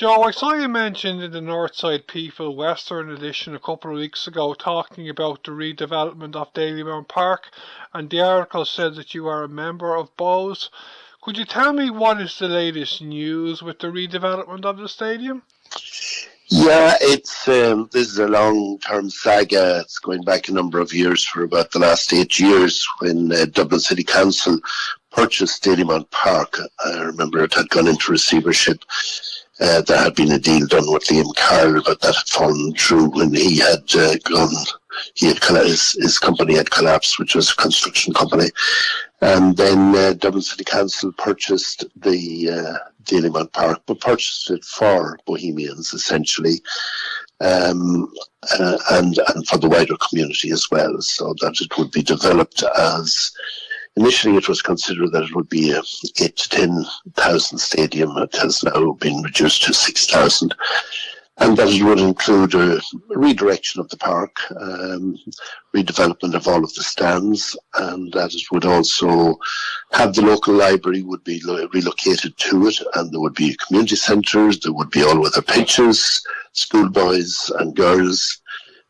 Joe, I saw you mentioned in the Northside People Western edition a couple of weeks ago talking about the redevelopment of Dalymount Park, and the article said that you are a member of Bowes. Could you tell me what is the latest news with the redevelopment of the stadium? Yeah, it's this is a long-term saga. It's going back a number of years, for about the last 8 years, when Dublin City Council purchased Dalymount Park. I remember it had gone into receivership. There had been a deal done with Cllr, but that had fallen through when he had his company had collapsed, which was a construction company. And then Dublin City Council purchased the Dalymount Park, but purchased it for Bohemians, essentially, and for the wider community as well, so that it would be developed as... Initially, it was considered that it would be a 8,000 to 10,000 stadium. It has now been reduced to 6,000, and that it would include a redirection of the park, redevelopment of all of the stands, and that it would also have the local library would be relocated to it, and there would be community centres, there would be all-weather pitches, schoolboys and girls,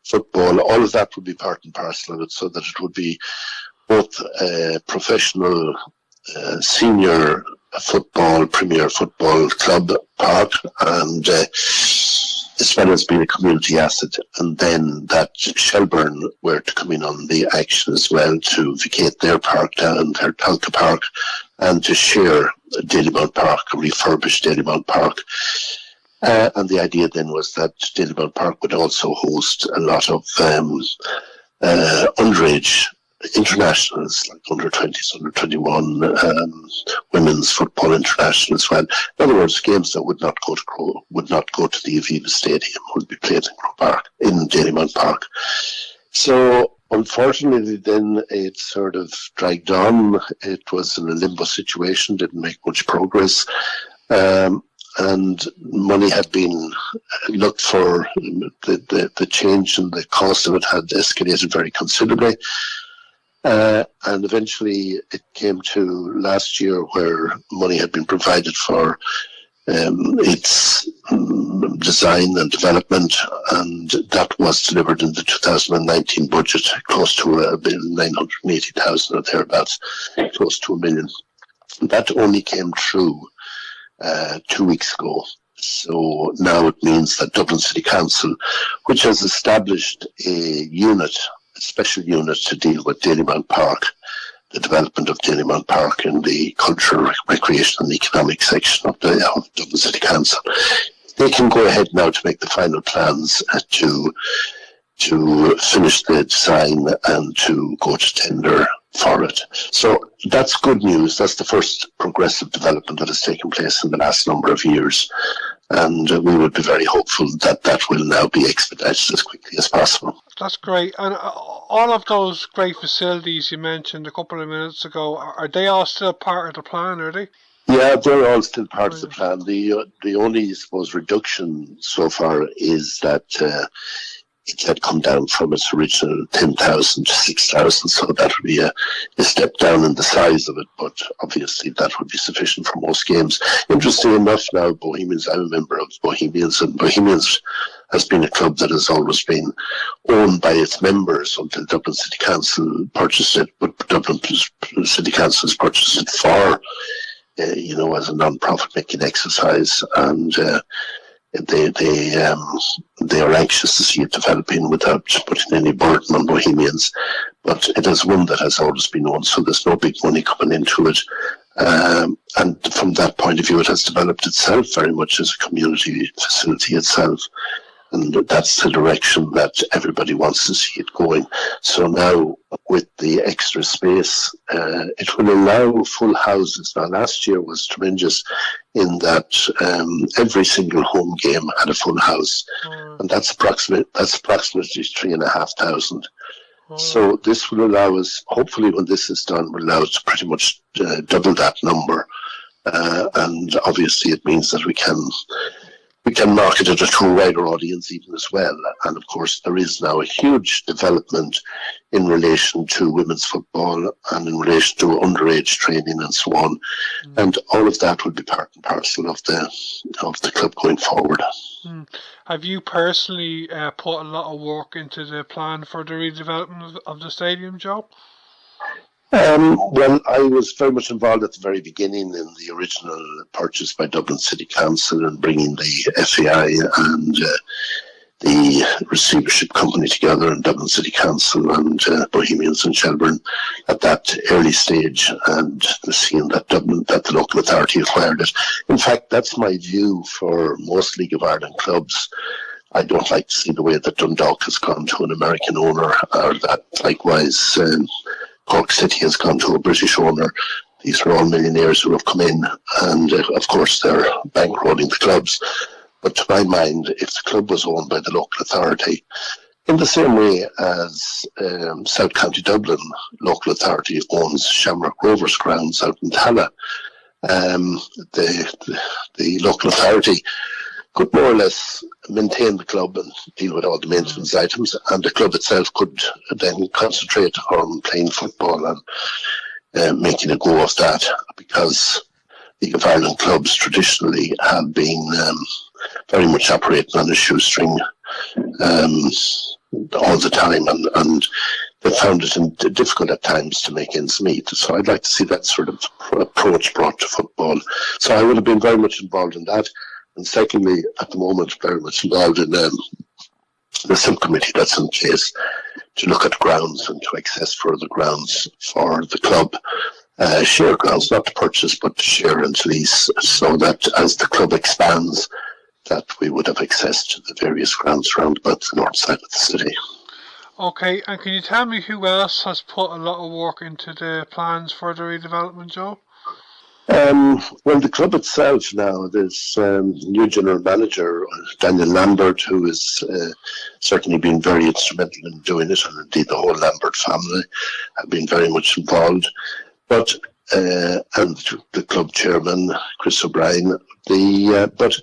football, all of that would be part and parcel of it, so that it would be both professional senior football, premier football club park, and as well as being a community asset. And then that Shelburne were to come in on the action as well to vacate their park down, their Talca Park, and to share Dalymount Park, a refurbished Dalymount Park. And the idea then was that Dalymount Park would also host a lot of underage internationals, like under 20s, under 21, women's football international as well. In other words, games that would not go to the Aviva Stadium would be played in Dalymount Park. So unfortunately, then it sort of dragged on. It was in a limbo situation, didn't make much progress. And money had been looked for. The change in the cost of it had escalated very considerably. And eventually it came to last year where money had been provided for its design and development, and that was delivered in the 2019 budget, close to $980,000 or thereabouts, close to $1 million. That only came through 2 weeks ago. So now it means that Dublin City Council, which has established a special unit to deal with Dalymount Park, the development of Dalymount Park in the cultural, recreation and economic section of Dublin City Council, they can go ahead now to make the final plans to finish the design and to go to tender for it. So that's good news. That's the first progressive development that has taken place in the last number of years. And we would be very hopeful that that will now be expedited as quickly as possible. That's great. And all of those great facilities you mentioned a couple of minutes ago, are they all still part of the plan, are they? Yeah, they're all still part of the plan. The only, I suppose, reduction so far is that it had come down from its original 10,000 to 6,000, so that would be a step down in the size of it, but obviously that would be sufficient for most games. Interesting enough now, Bohemians, I'm a member of Bohemians, and Bohemians has been a club that has always been owned by its members until Dublin City Council purchased it, but Dublin City Council has purchased it for, as a non-profit making exercise, and they are anxious to see it developing without putting any burden on Bohemians. But it is one that has always been owned, so there's no big money coming into it. And from that point of view, it has developed itself very much as a community facility itself. And that's the direction that everybody wants to see it going. So now, with the extra space, it will allow full houses. Now, last year was tremendous in that every single home game had a full house, and that's approximately 3,500. So this will allow us, hopefully when this is done, will allow us to pretty much double that number. And obviously it means that we can we can market it to a wider audience even as well. And of course, there is now a huge development in relation to women's football and in relation to underage training and so on. And all of that will be part and parcel of the club going forward. Have you personally put a lot of work into the plan for the redevelopment of the stadium, Joe? Well, I was very much involved at the very beginning in the original purchase by Dublin City Council and bringing the FAI and the receivership company together in Dublin City Council and Bohemians and Shelburne at that early stage, and seeing that the local authority acquired it. In fact, that's my view for most League of Ireland clubs. I don't like to see the way that Dundalk has gone to an American owner, or that likewise Cork City has gone to a British owner. These are all millionaires who have come in, and of course they're bankrolling the clubs. But to my mind, if the club was owned by the local authority, in the same way as South County Dublin local authority owns Shamrock Rovers grounds out in Tala, the local authority could more or less maintain the club and deal with all the maintenance items, and the club itself could then concentrate on playing football and making a go of that, because League of Ireland clubs traditionally have been very much operating on a shoestring all the time, and they found it difficult at times to make ends meet. So I'd like to see that sort of approach brought to football. So I would have been very much involved in that. And secondly, at the moment, very much involved in the subcommittee that's in place to look at grounds and to access further grounds for the club. Share grounds, not to purchase, but to share and to lease, so that as the club expands, that we would have access to the various grounds around about the north side of the city. Okay, and can you tell me who else has put a lot of work into the plans for the redevelopment, Joe? Well, the club itself now, there's new general manager, Daniel Lambert, who has certainly been very instrumental in doing it, and indeed the whole Lambert family have been very much involved. But and the club chairman, Chris O'Brien, but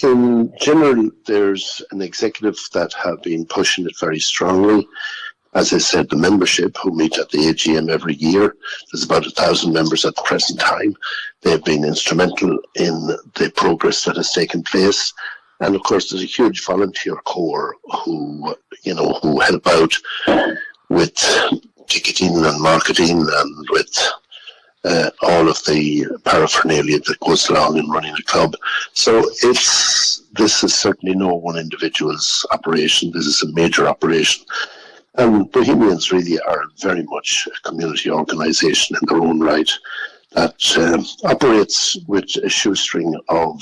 in general, there's an executive that have been pushing it very strongly. As I said, the membership who meet at the AGM every year, there's about 1,000 members at the present time. They've been instrumental in the progress that has taken place. And of course, there's a huge volunteer corps who help out with ticketing and marketing and with all of the paraphernalia that goes along in running a club. So this is certainly no one individual's operation. This is a major operation. And Bohemians really are very much a community organisation in their own right that operates with a shoestring of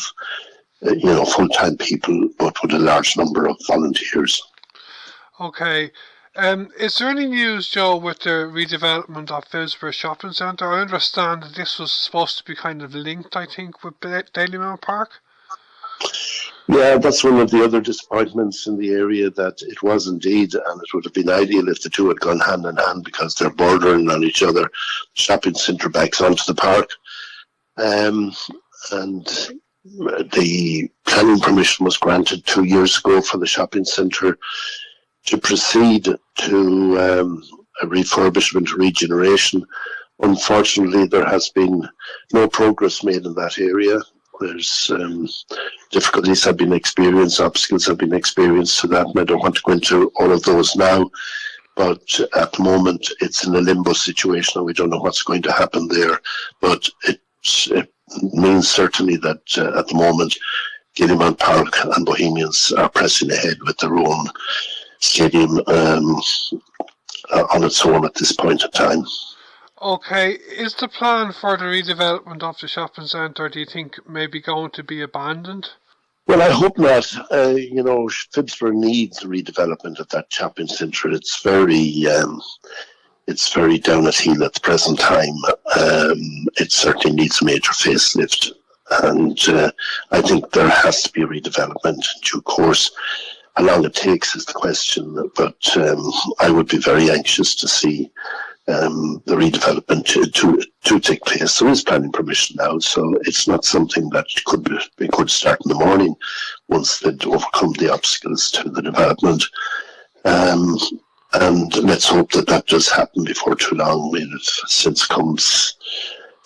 full-time people, but with a large number of volunteers. Okay. Is there any news, Joe, with the redevelopment of Phibsboro Shopping Centre? I understand that this was supposed to be kind of linked, I think, with Dalymount Park. Yeah, that's one of the other disappointments in the area, that it was indeed, and it would have been ideal if the two had gone hand in hand, because they're bordering on each other. Shopping centre backs onto the park. And the planning permission was granted 2 years ago for the shopping centre to proceed to a refurbishment, regeneration. Unfortunately, there has been no progress made in that area. There's difficulties have been experienced, obstacles have been experienced to that, and I don't want to go into all of those now. But at the moment, it's in a limbo situation, and we don't know what's going to happen there. But it means certainly that at the moment, Dalymount Park and Bohemians are pressing ahead with their own stadium on its own at this point in time. Okay, is the plan for the redevelopment of the shopping centre, do you think, maybe going to be abandoned? Well, I hope not. Phibsboro needs redevelopment of that shopping centre. It's very down at heel at the present time. It certainly needs a major facelift, and I think there has to be a redevelopment in due course. How long it takes is the question, but I would be very anxious to see the redevelopment to take place. There is planning permission now, so it's not something that could start in the morning, once they'd overcome the obstacles to the development. And let's hope that that does happen before too long. I mean,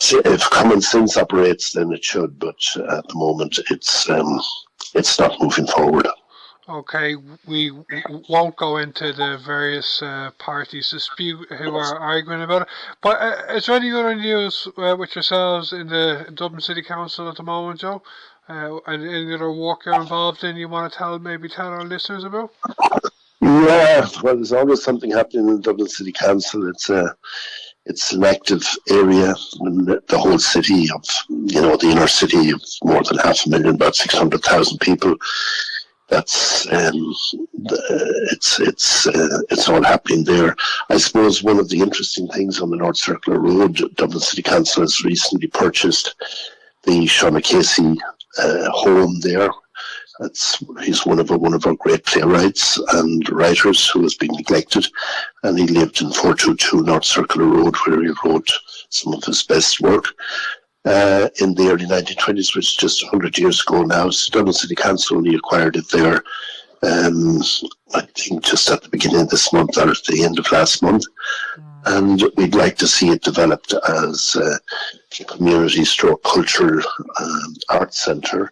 if common sense operates, then it should, but at the moment it's not moving forward. Okay, we won't go into the various parties dispute who are arguing about it. But is there any other news with yourselves in the Dublin City Council at the moment, Joe? And any other work you're involved in you want to tell our listeners about? Yeah, well, there's always something happening in the Dublin City Council. It's an active area in the whole city of, the inner city of more than 500,000, about 600,000 people. That's it's all happening there. I suppose one of the interesting things on the North Circular Road, Dublin City Council has recently purchased the Sean O'Casey home there. He's one of our great playwrights and writers who has been neglected, and he lived in 422 North Circular Road, where he wrote some of his best work. In the early 1920s, which is just 100 years ago now. So Dublin City Council only acquired it there, I think just at the beginning of this month or at the end of last month. And we'd like to see it developed as a community stroke cultural arts centre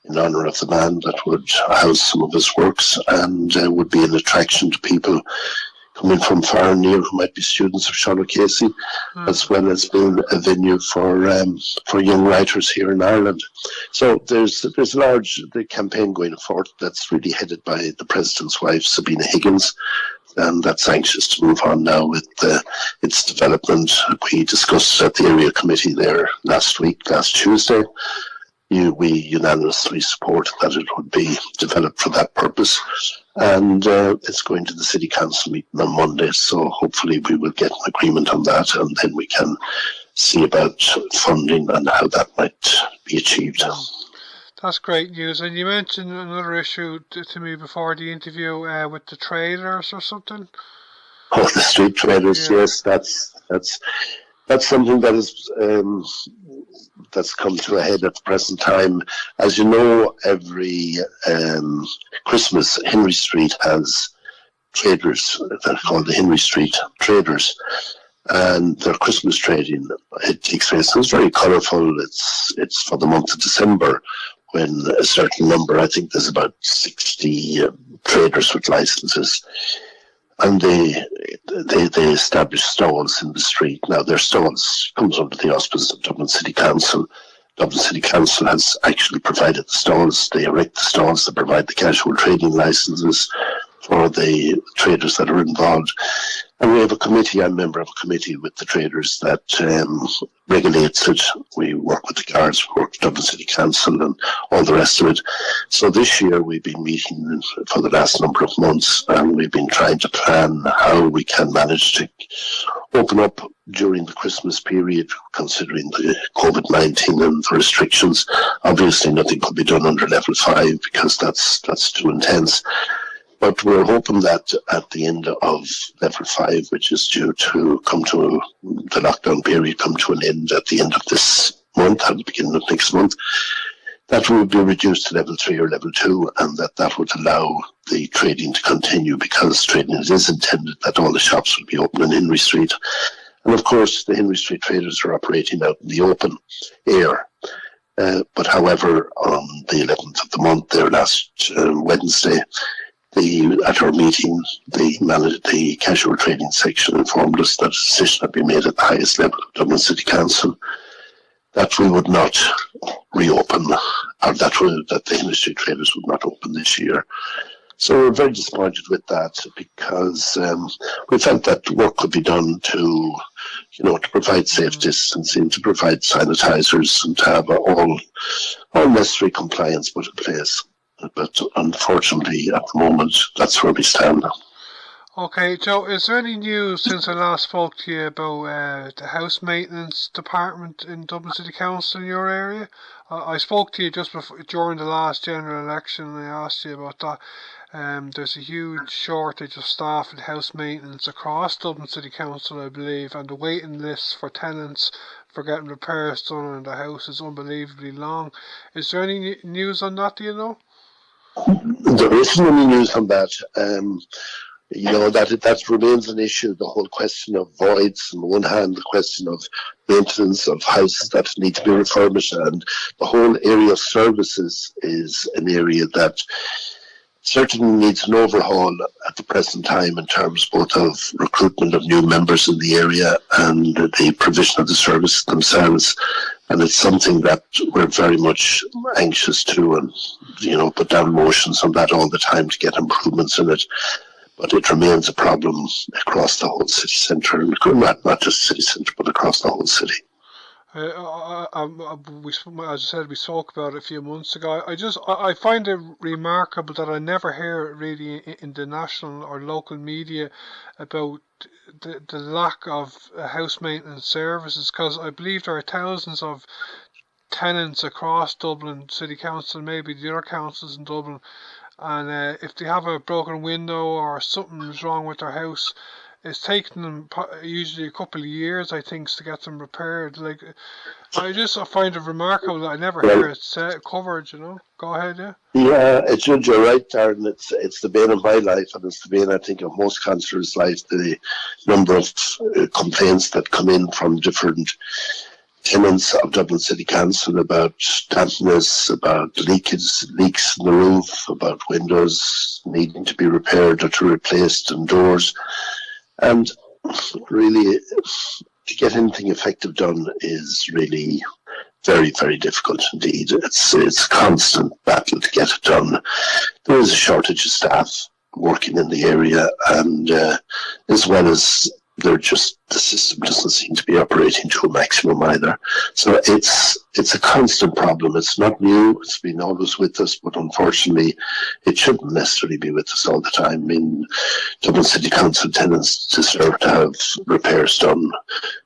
in honour of the man that would house some of his works and would be an attraction to people coming from far and near who might be students of Sean O'Casey, as well as being a venue for young writers here in Ireland. So there's a large campaign going forward that's really headed by the President's wife, Sabina Higgins, and that's anxious to move on now with its development. We discussed at the area committee there last Tuesday. We unanimously support that it would be developed for that purpose. And it's going to the City Council meeting on Monday, so hopefully we will get an agreement on that, and then we can see about funding and how that might be achieved. That's great news. And you mentioned another issue to me before the interview with the traders or something. Oh, the street traders, yeah. Yes, that's something that is that's come to a head at the present time. As you know, every Christmas, Henry Street has traders that are called the Henry Street Traders, and their Christmas trading, it takes place. It's very colourful. It's for the month of December, when a certain number, I think there's about 60 traders with licences, and they establish stalls in the street. Now, their stalls comes under the auspices of Dublin City Council. Dublin City Council has actually provided the stalls. They erect the stalls. They provide the casual trading licences for the traders that are involved. And we have a committee. I'm a member of a committee with the traders that regulates it. We work with the guards, we work with Dublin City Council and all the rest of it. So this year we've been meeting for the last number of months, and we've been trying to plan how we can manage to open up during the Christmas period, considering the COVID-19 and the restrictions. Obviously nothing could be done under level 5 because that's too intense. But we're hoping that at the end of level 5, which is due to come to the lockdown period, come to an end at the end of this month, at the beginning of next month, that will be reduced to level 3 or level 2, and that would allow the trading to continue, because trading is intended that all the shops will be open in Henry Street. And of course, the Henry Street traders are operating out in the open air. But however, on the 11th of the month, there last Wednesday, at our meeting, the casual trading section informed us that a decision had been made at the highest level of Dublin City Council that we would not reopen, or that the Henry Street traders would not open this year. So we're very disappointed with that, because we felt that work could be done to provide safe distancing, to provide sanitisers, and to have all necessary compliance put in place. But unfortunately, at the moment, that's where we stand. Okay, Joe, is there any news since I last spoke to you about the house maintenance department in Dublin City Council in your area? I spoke to you just during the last general election, and I asked you about that. There's a huge shortage of staff in house maintenance across Dublin City Council, I believe, and the waiting list for tenants for getting repairs done on the house is unbelievably long. Is there any news on that, do you know? There isn't any news on that. You know, that remains an issue, the whole question of voids. On the one hand, the question of maintenance of houses that need to be refurbished, and the whole area of services is an area that certainly needs an overhaul at the present time in terms both of recruitment of new members in the area and the provision of the services themselves. And it's something that we're very much anxious to, and, you know, put down motions on that all the time to get improvements in it. But it remains a problem across the whole city centre, and not just city centre, but across the whole city. As I said, we spoke about it a few months ago. I find it remarkable that I never hear it really in the national or local media about the lack of house maintenance services, because I believe there are thousands of tenants across Dublin City Council, maybe the other councils in Dublin, and if they have a broken window or something's wrong with their house, it's taken them usually a couple of years, I think, to get them repaired. Like, I find it remarkable that I never hear it covered. You know, go ahead, yeah. Yeah, you're right, Darren. It's the bane of my life, and it's the bane, I think, of most councillors' life. The number of complaints that come in from different tenants of Dublin City Council about dampness, about leaks in the roof, about windows needing to be repaired or to be replaced, and doors. And really, to get anything effective done is really very, very difficult indeed. It's a constant battle to get it done. There is a shortage of staff working in the area, and as well as the system doesn't seem to be operating to a maximum either. So it's a constant problem. It's not new. It's been always with us, but unfortunately, it shouldn't necessarily be with us all the time. I mean, Dublin City Council tenants deserve to have repairs done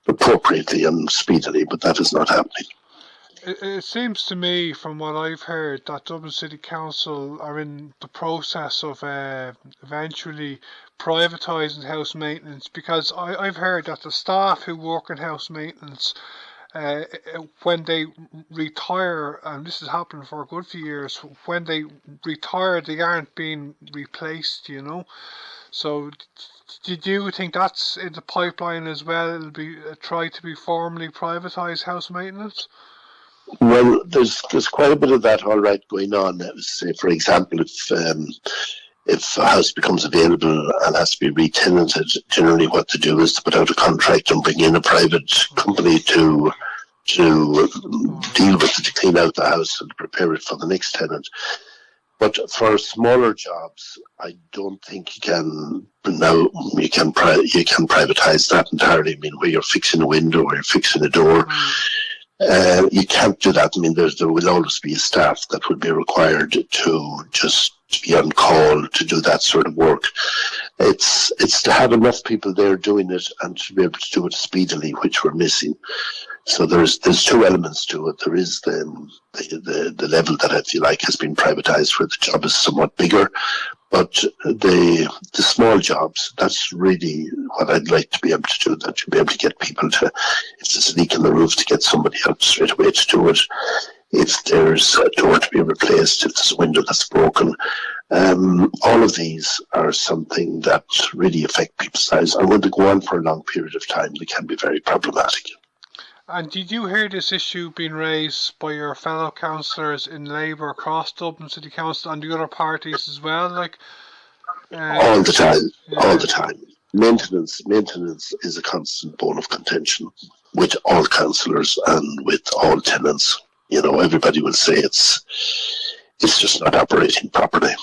appropriately and speedily, but that is not happening. It seems to me, from what I've heard, that Dublin City Council are in the process of eventually privatising house maintenance, because I've heard that the staff who work in house maintenance, when they retire, and this has happened for a good few years, when they retire, they aren't being replaced, you know. So do you think that's in the pipeline as well? It'll be tried to be formally privatised house maintenance? Well, there's quite a bit of that all right going on. Say, for example, if a house becomes available and has to be re-tenanted, generally what to do is to put out a contract and bring in a private company to deal with it, to clean out the house and prepare it for the next tenant. But for smaller jobs, I don't think you can privatise that entirely. I mean, where you're fixing a window or you're fixing a door. You can't do that. I mean, there will always be a staff that would be required to just be on call to do that sort of work. It's to have enough people there doing it and to be able to do it speedily, which we're missing. So there's two elements to it. There is the level that I feel like has been privatised, where the job is somewhat bigger, but the small jobs, that's really what I'd like to be able to do, that you'll be able to get people to, if there's a leak in the roof, to get somebody out straight away to do it. If there's a door to be replaced, if there's a window that's broken. All of these are something that really affect people's lives. And when they go on for a long period of time, they can be very problematic. And did you hear this issue being raised by your fellow councillors in Labour across Dublin City Council and the other parties as well? All the time, yeah. All the time. Maintenance is a constant bone of contention with all councillors and with all tenants. You know, everybody will say it's just not operating properly.